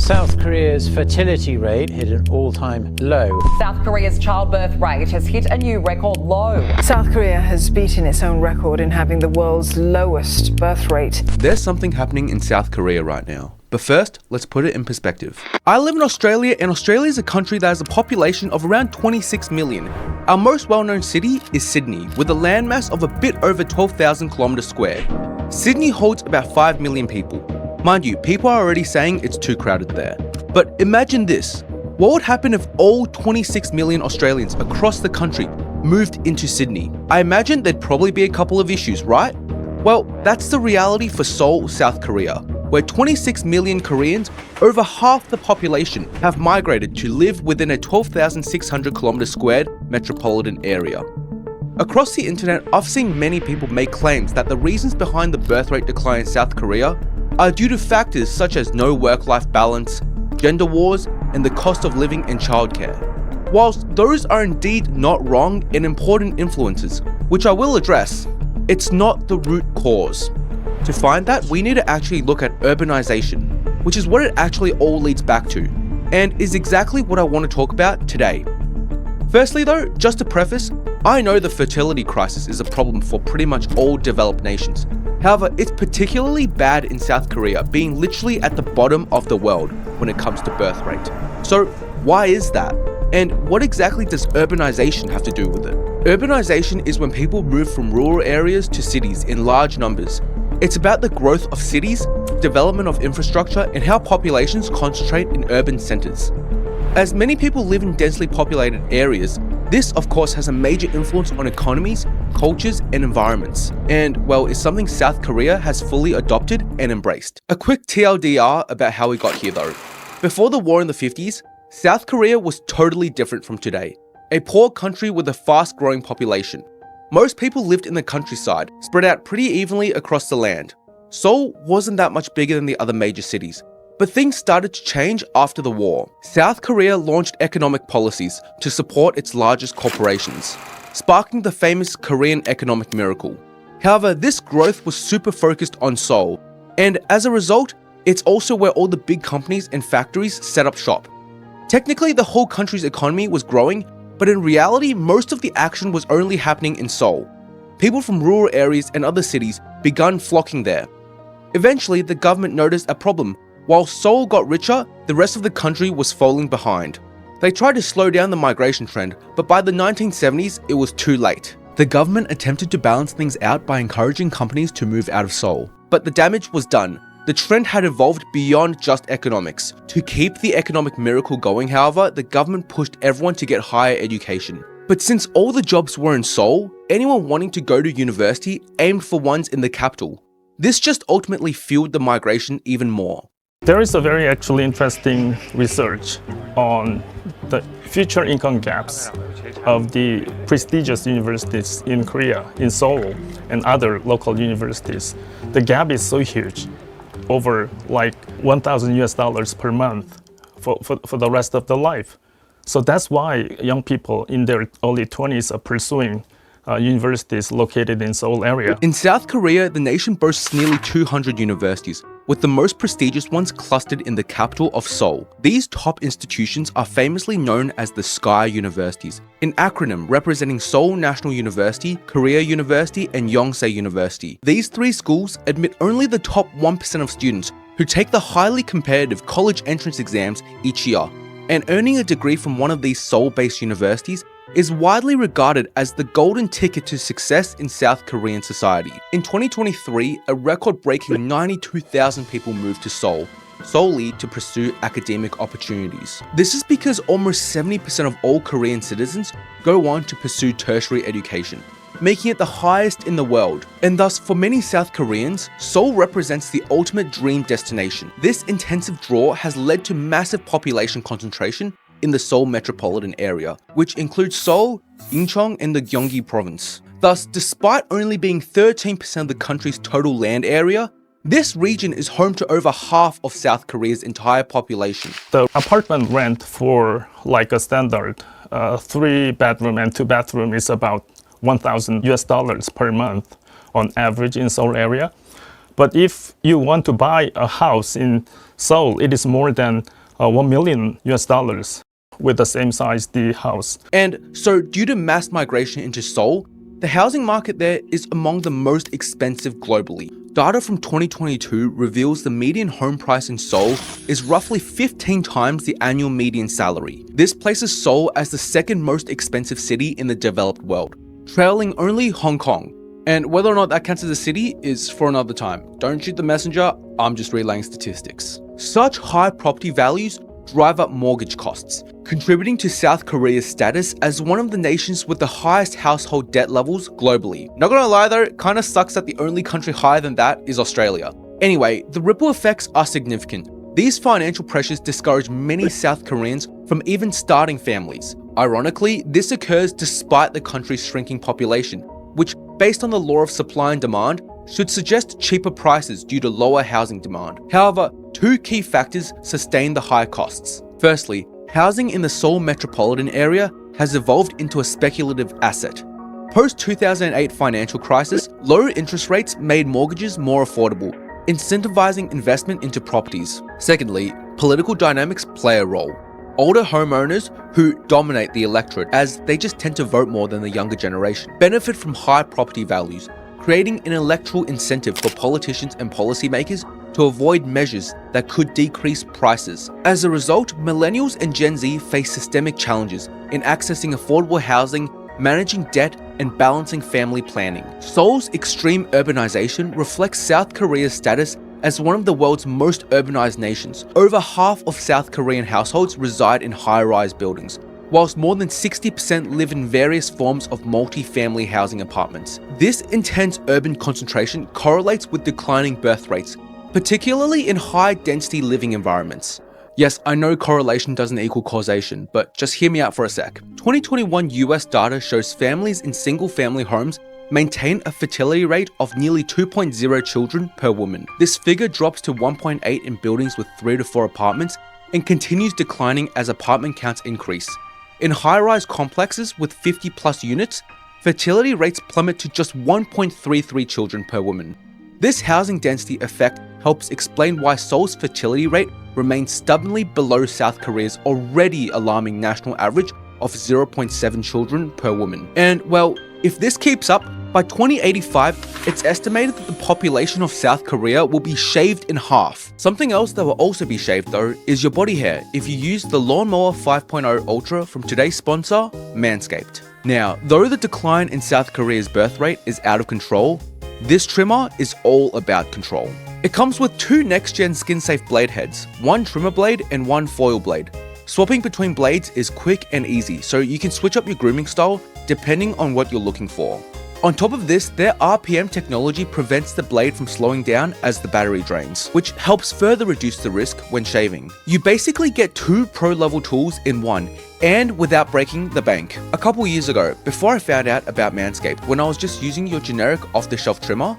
South Korea's fertility rate hit an all-time low. South Korea's childbirth rate has hit a new record low. South Korea has beaten its own record in having the world's lowest birth rate. There's something happening in South Korea right now. But first, let's put it in perspective. I live in Australia, and Australia is a country that has a population of around 26 million. Our most well-known city is Sydney, with a landmass of a bit over 12,000 kilometers squared. Sydney holds about 5 million people. Mind you, people are already saying it's too crowded there. But imagine this. What would happen if all 26 million Australians across the country moved into Sydney? I imagine there'd probably be a couple of issues, right? Well, that's the reality for Seoul, South Korea, where 26 million Koreans, over half the population, have migrated to live within a 12,600 kilometers squared metropolitan area. Across the internet, I've seen many people make claims that the reasons behind the birth rate decline in South Korea are due to factors such as no work-life balance, gender wars, and the cost of living and childcare. Whilst those are indeed not wrong and important influences, which I will address, it's not the root cause. To find that, we need to actually look at urbanization, which is what it actually all leads back to, and is exactly what I want to talk about today. Firstly though, just to preface, I know the fertility crisis is a problem for pretty much all developed nations. However, it's particularly bad in South Korea, being literally at the bottom of the world when it comes to birth rate. So why is that? And what exactly does urbanization have to do with it? Urbanization is when people move from rural areas to cities in large numbers. It's about the growth of cities, development of infrastructure, and how populations concentrate in urban centers. As many people live in densely populated areas, this of course has a major influence on economies, cultures, and environments, and well, is something South Korea has fully adopted and embraced. A quick TLDR about how we got here though. Before the war in the 50s, South Korea was totally different from today. A poor country with a fast-growing population. Most people lived in the countryside, spread out pretty evenly across the land. Seoul wasn't that much bigger than the other major cities. But things started to change after the war. South Korea launched economic policies to support its largest corporations, sparking the famous Korean economic miracle. However, this growth was super focused on Seoul, and as a result, it's also where all the big companies and factories set up shop. Technically, the whole country's economy was growing, but in reality, most of the action was only happening in Seoul. People from rural areas and other cities began flocking there. Eventually, the government noticed a problem. While Seoul got richer, the rest of the country was falling behind. They tried to slow down the migration trend, but by the 1970s, it was too late. The government attempted to balance things out by encouraging companies to move out of Seoul, but the damage was done. The trend had evolved beyond just economics. To keep the economic miracle going, however, the government pushed everyone to get higher education. But since all the jobs were in Seoul, anyone wanting to go to university aimed for ones in the capital. This just ultimately fueled the migration even more. There is a very actually interesting research on the future income gaps of the prestigious universities in Korea, in Seoul, and other local universities. The gap is so huge, over like $1,000 per month for the rest of their life. So that's why young people in their early 20s are pursuing universities located in Seoul area. In South Korea, the nation boasts nearly 200 universities, with the most prestigious ones clustered in the capital of Seoul. These top institutions are famously known as the Sky Universities, an acronym representing Seoul National University, Korea University, and Yonsei University. These three schools admit only the top 1% of students who take the highly competitive college entrance exams each year, and earning a degree from one of these Seoul-based universities is widely regarded as the golden ticket to success in South Korean society. In 2023, a record-breaking 92,000 people moved to Seoul, solely to pursue academic opportunities. This is because almost 70% of all Korean citizens go on to pursue tertiary education, making it the highest in the world. And thus, for many South Koreans, Seoul represents the ultimate dream destination. This intensive draw has led to massive population concentration in the Seoul metropolitan area, which includes Seoul, Incheon, and the Gyeonggi province. Thus, despite only being 13% of the country's total land area, this region is home to over half of South Korea's entire population. The apartment rent for like a standard 3-bedroom and 2-bathroom is about $1,000 per month on average in Seoul area. But if you want to buy a house in Seoul, it is more than $1 million with the same size the house. And so due to mass migration into Seoul, the housing market there is among the most expensive globally. Data from 2022 reveals the median home price in Seoul is roughly 15 times the annual median salary. This places Seoul as the second most expensive city in the developed world, trailing only Hong Kong. And whether or not that counts as a city is for another time. Don't shoot the messenger, I'm just relaying statistics. Such high property values drive up mortgage costs, contributing to South Korea's status as one of the nations with the highest household debt levels globally. Not gonna lie though, it kinda sucks that the only country higher than that is Australia. Anyway, the ripple effects are significant. These financial pressures discourage many South Koreans from even starting families. Ironically, this occurs despite the country's shrinking population, which, based on the law of supply and demand, should suggest cheaper prices due to lower housing demand. However, two key factors sustain the high costs. Firstly, housing in the Seoul metropolitan area has evolved into a speculative asset. Post-2008 financial crisis, low interest rates made mortgages more affordable, incentivizing investment into properties. Secondly, political dynamics play a role. Older homeowners, who dominate the electorate as they just tend to vote more than the younger generation, benefit from high property values, creating an electoral incentive for politicians and policymakers to avoid measures that could decrease prices. As a result, millennials and Gen Z face systemic challenges in accessing affordable housing, managing debt, and balancing family planning. Seoul's extreme urbanization reflects South Korea's status as one of the world's most urbanized nations. Over half of South Korean households reside in high-rise buildings, whilst more than 60% live in various forms of multi-family housing apartments. This intense urban concentration correlates with declining birth rates, particularly in high-density living environments. Yes, I know correlation doesn't equal causation, but just hear me out for a sec. 2021 US data shows families in single-family homes maintain a fertility rate of nearly 2.0 children per woman. This figure drops to 1.8 in buildings with 3 to 4 apartments and continues declining as apartment counts increase. In high-rise complexes with 50 plus units, fertility rates plummet to just 1.33 children per woman. This housing density effect helps explain why Seoul's fertility rate remains stubbornly below South Korea's already alarming national average of 0.7 children per woman. And well, if this keeps up, by 2085, it's estimated that the population of South Korea will be shaved in half. Something else that will also be shaved though is your body hair if you use the Lawnmower 5.0 Ultra from today's sponsor, Manscaped. Now, though the decline in South Korea's birth rate is out of control, this trimmer is all about control. It comes with 2 next-gen skin-safe blade heads, 1 trimmer blade and 1 foil blade. Swapping between blades is quick and easy, so you can switch up your grooming style depending on what you're looking for. On top of this, their RPM technology prevents the blade from slowing down as the battery drains, which helps further reduce the risk when shaving. You basically get 2 pro-level tools in one, and without breaking the bank. A couple years ago, before I found out about Manscaped, when I was just using your generic off-the-shelf trimmer,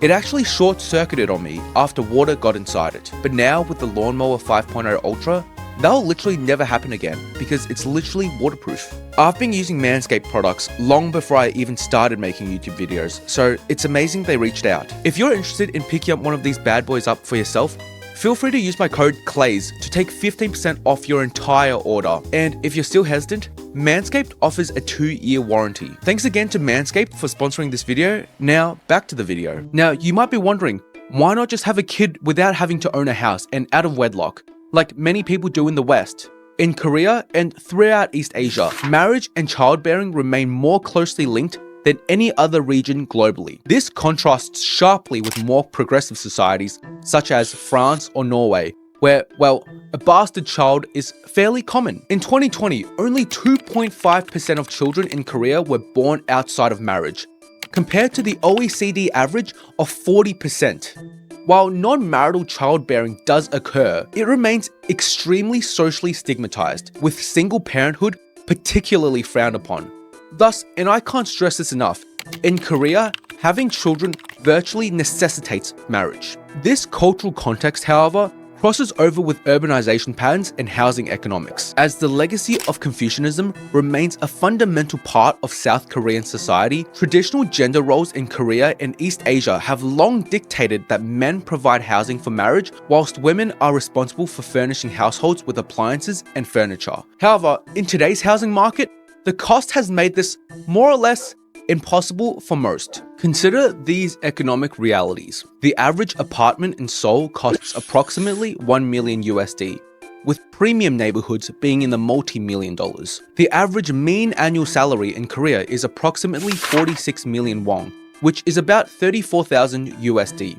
it actually short-circuited on me after water got inside it. But now with the Lawnmower 5.0 Ultra, that'll literally never happen again because it's literally waterproof. I've been using Manscaped products long before I even started making YouTube videos, so it's amazing they reached out. If you're interested in picking up one of these bad boys up for yourself, feel free to use my code klaize to take 15% off your entire order. And if you're still hesitant, Manscaped offers a 2-year warranty. Thanks again to Manscaped for sponsoring this video. Now, back to the video. Now, you might be wondering, why not just have a kid without having to own a house and out of wedlock, like many people do in the West? In Korea and throughout East Asia, marriage and childbearing remain more closely linked than any other region globally. This contrasts sharply with more progressive societies such as France or Norway, where, well, a bastard child is fairly common. In 2020, only 2.5% of children in Korea were born outside of marriage, compared to the OECD average of 40%. While non-marital childbearing does occur, it remains extremely socially stigmatized, with single parenthood particularly frowned upon. Thus, and I can't stress this enough, in Korea, having children virtually necessitates marriage. This cultural context, however, crosses over with urbanization patterns and housing economics, as the legacy of Confucianism remains a fundamental part of South Korean society. Traditional gender roles in Korea and East Asia have long dictated that men provide housing for marriage, whilst women are responsible for furnishing households with appliances and furniture. However, in today's housing market, the cost has made this more or less impossible for most. Consider these economic realities. The average apartment in Seoul costs approximately $1 million USD, with premium neighborhoods being in the multi-million dollars. The average mean annual salary in Korea is approximately 46 million won, which is about 34,000 USD.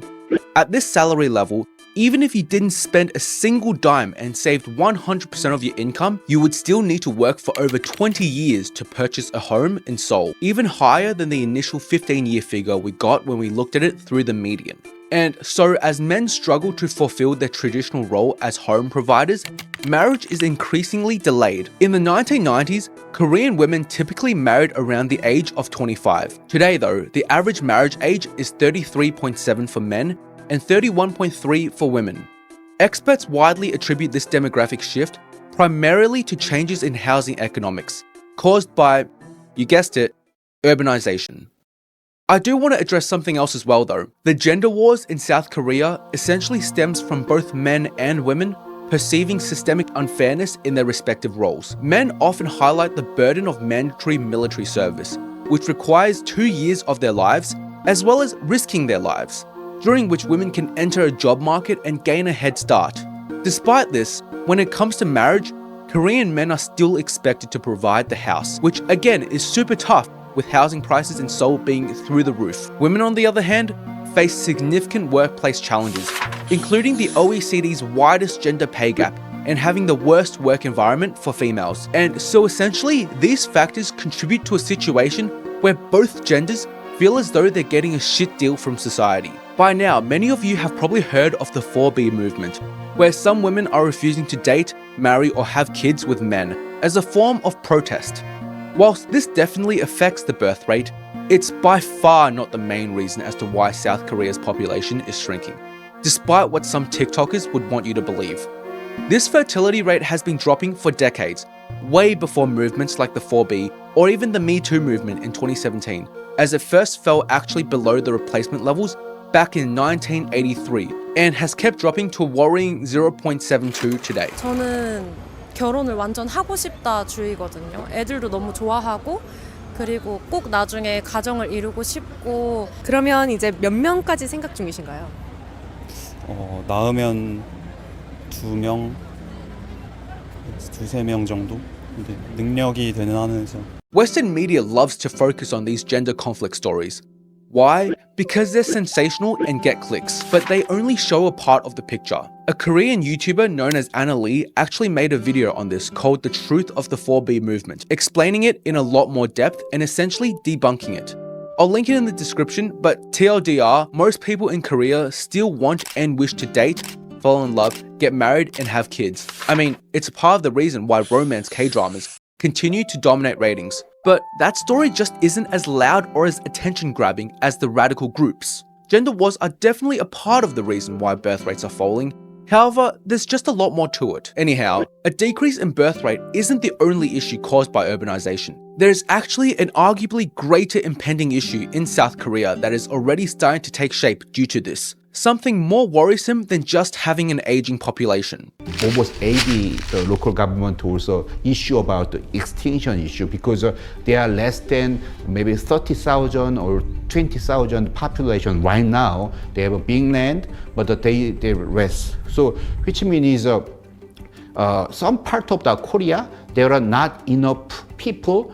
At this salary level, even if you didn't spend a single dime and saved 100% of your income, you would still need to work for over 20 years to purchase a home in Seoul, even higher than the initial 15-year figure we got when we looked at it through the median. And so as men struggle to fulfill their traditional role as home providers, marriage is increasingly delayed. In the 1990s, Korean women typically married around the age of 25. Today though, the average marriage age is 33.7 for men and 31.3 for women. Experts widely attribute this demographic shift primarily to changes in housing economics, caused by, you guessed it, urbanization. I do want to address something else as well though. The gender wars in South Korea essentially stems from both men and women perceiving systemic unfairness in their respective roles. Men often highlight the burden of mandatory military service, which requires 2 years of their lives, as well as risking their lives, during which women can enter a job market and gain a head start. Despite this, when it comes to marriage, Korean men are still expected to provide the house, which again is super tough with housing prices in Seoul being through the roof. Women, on the other hand, face significant workplace challenges, including the OECD's widest gender pay gap and having the worst work environment for females. And so essentially, these factors contribute to a situation where both genders feel as though they're getting a shit deal from society. By now, many of you have probably heard of the 4B movement, where some women are refusing to date, marry, or have kids with men as a form of protest. Whilst this definitely affects the birth rate, it's by far not the main reason as to why South Korea's population is shrinking, despite what some TikTokers would want you to believe. This fertility rate has been dropping for decades, way before movements like the 4B or even the Me Too movement in 2017, as it first fell actually below the replacement levels back in 1983 and has kept dropping to a worrying 0.72 today. 저는 결혼을 완전 하고 싶다 주의거든요. 애들도 너무 좋아하고 그리고 꼭 나중에 가정을 이루고 싶고. 그러면 이제 몇 명까지 생각 중이신가요? 낳으면 2명, 2-3명 정도? 근데 능력이 되는 한에서. Western media loves to focus on these gender conflict stories. Why? Because they're sensational and get clicks, but they only show a part of the picture. A Korean YouTuber known as Anna Lee actually made a video on this called The Truth of the 4B Movement, explaining it in a lot more depth and essentially debunking it. I'll link it in the description, but TLDR, most people in Korea still want and wish to date, fall in love, get married, and have kids. I mean, it's a part of the reason why romance K-dramas continue to dominate ratings. But that story just isn't as loud or as attention-grabbing as the radical groups. Gender wars are definitely a part of the reason why birth rates are falling. However, there's just a lot more to it. Anyhow, a decrease in birth rate isn't the only issue caused by urbanization. There is actually an arguably greater impending issue in South Korea that is already starting to take shape due to this. Something more worrisome than just having an aging population. Almost 80 the local government also issue about the extinction issue because they are less than maybe 30,000 or 20,000 population right now. They have a big land, but they rest. So which means some part of the Korea there are not enough people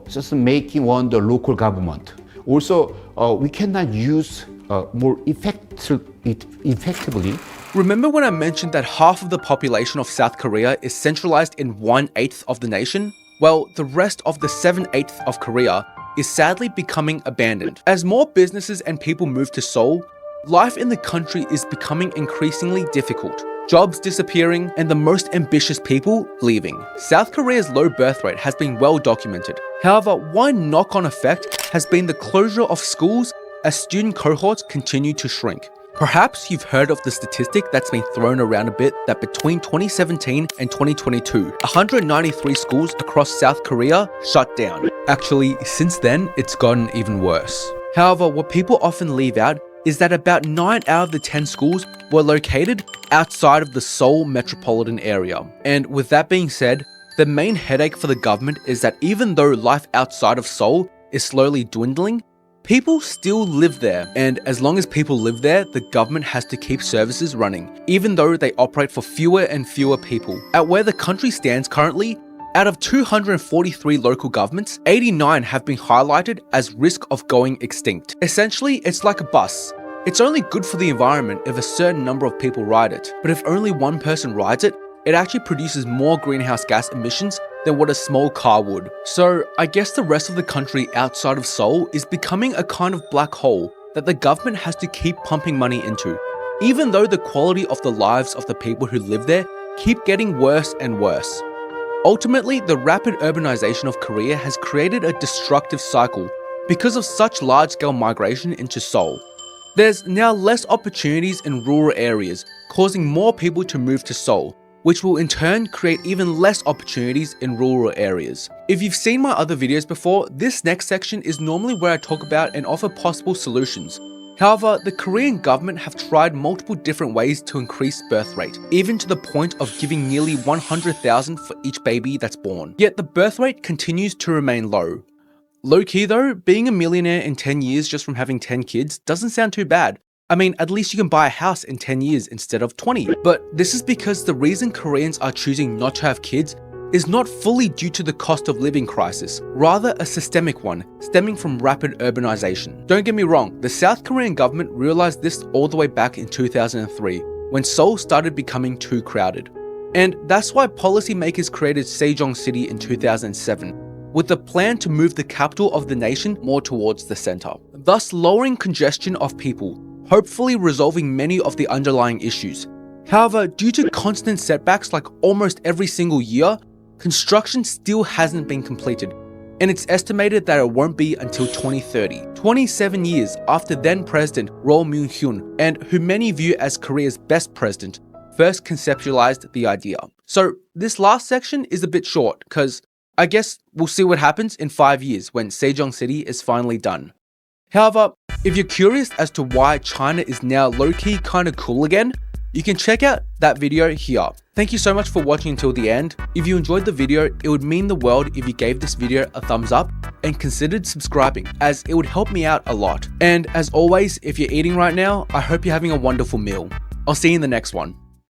just making one the local government. Also, we cannot use more effectively. Remember when I mentioned that half of the population of South Korea is centralized in 1/8 of the nation? Well, the rest of the 7/8 of Korea is sadly becoming abandoned. As more businesses and people move to Seoul, life in the country is becoming increasingly difficult. Jobs disappearing and the most ambitious people leaving. South Korea's low birth rate has been well documented. However, one knock-on effect has been the closure of schools as student cohorts continue to shrink. Perhaps you've heard of the statistic that's been thrown around a bit that between 2017 and 2022, 193 schools across South Korea shut down. Actually, since then, it's gotten even worse. However, what people often leave out is that about 9 out of the 10 schools were located outside of the Seoul metropolitan area. And with that being said, the main headache for the government is that even though life outside of Seoul is slowly dwindling, people still live there, and as long as people live there, the government has to keep services running, even though they operate for fewer and fewer people. At where the country stands currently, out of 243 local governments, 89 have been highlighted as risk of going extinct. Essentially, it's like a bus. It's only good for the environment if a certain number of people ride it, but if only one person rides it, it actually produces more greenhouse gas emissions than what a small car would. So I guess the rest of the country outside of Seoul is becoming a kind of black hole that the government has to keep pumping money into, even though the quality of the lives of the people who live there keep getting worse and worse. Ultimately, the rapid urbanization of Korea has created a destructive cycle because of such large-scale migration into Seoul. There's now less opportunities in rural areas, causing more people to move to Seoul, which will in turn create even less opportunities in rural areas. If you've seen my other videos before, this next section is normally where I talk about and offer possible solutions. However, the Korean government have tried multiple different ways to increase birth rate, even to the point of giving nearly 100,000 for each baby that's born. Yet the birth rate continues to remain low. Low-key though, being a millionaire in 10 years just from having 10 kids doesn't sound too bad. I mean, at least you can buy a house in 10 years instead of 20. But this is because the reason Koreans are choosing not to have kids is not fully due to the cost of living crisis, rather a systemic one stemming from rapid urbanization. Don't get me wrong, the South Korean government realized this all the way back in 2003, when Seoul started becoming too crowded. And that's why policymakers created Sejong City in 2007, with the plan to move the capital of the nation more towards the center, thus lowering congestion of people, hopefully resolving many of the underlying issues. However, due to constant setbacks like almost every single year, construction still hasn't been completed, and it's estimated that it won't be until 2030, 27 years after then President Roh Moo-hyun, and who many view as Korea's best president, first conceptualized the idea. So this last section is a bit short, because I guess we'll see what happens in 5 years when Sejong City is finally done. However, if you're curious as to why China is now low-key kinda cool again, you can check out that video here. Thank you so much for watching until the end. If you enjoyed the video, it would mean the world if you gave this video a thumbs up and considered subscribing, as it would help me out a lot. And as always, if you're eating right now, I hope you're having a wonderful meal. I'll see you in the next one.